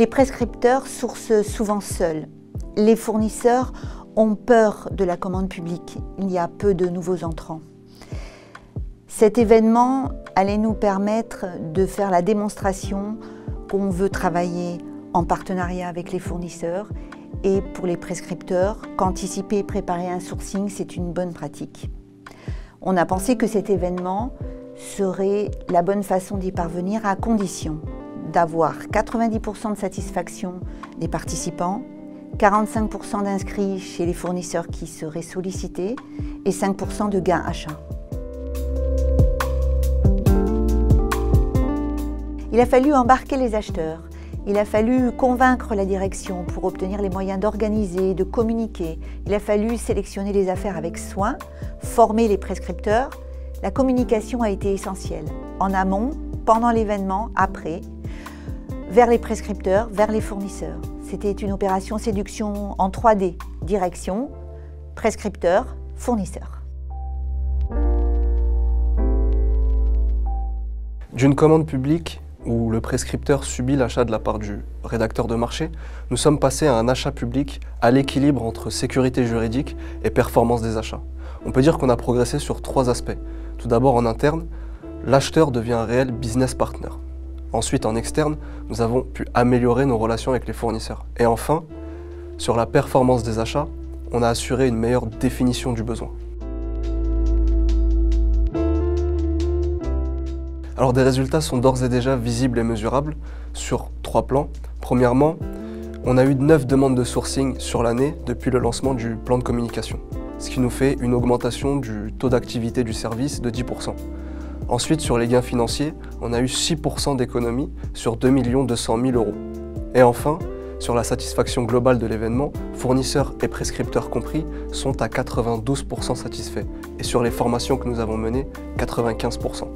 Les prescripteurs sourcent souvent seuls. Les fournisseurs ont peur de la commande publique. Il y a peu de nouveaux entrants. Cet événement allait nous permettre de faire la démonstration qu'on veut travailler en partenariat avec les fournisseurs et pour les prescripteurs, qu'anticiper et préparer un sourcing, c'est une bonne pratique. On a pensé que cet événement serait la bonne façon d'y parvenir à condition d'avoir 90% de satisfaction des participants, 45% d'inscrits chez les fournisseurs qui seraient sollicités et 5% de gains achats. Il a fallu embarquer les acheteurs, il a fallu convaincre la direction pour obtenir les moyens d'organiser, de communiquer, il a fallu sélectionner les affaires avec soin, former les prescripteurs. La communication a été essentielle, en amont, pendant l'événement, après, vers les prescripteurs, vers les fournisseurs. C'était une opération séduction en 3D, direction, prescripteur, fournisseur. D'une commande publique où le prescripteur subit l'achat de la part du rédacteur de marché, nous sommes passés à un achat public à l'équilibre entre sécurité juridique et performance des achats. On peut dire qu'on a progressé sur 3 aspects. Tout d'abord en interne, l'acheteur devient un réel business partner. Ensuite en externe, nous avons pu améliorer nos relations avec les fournisseurs. Et enfin, sur la performance des achats, on a assuré une meilleure définition du besoin. Alors des résultats sont d'ores et déjà visibles et mesurables sur 3 plans. Premièrement, on a eu 9 demandes de sourcing sur l'année depuis le lancement du plan de communication, ce qui nous fait une augmentation du taux d'activité du service de 10%. Ensuite, sur les gains financiers, on a eu 6% d'économie sur 2 200 000 €. Et enfin, sur la satisfaction globale de l'événement, fournisseurs et prescripteurs compris sont à 92% satisfaits. Et sur les formations que nous avons menées, 95%.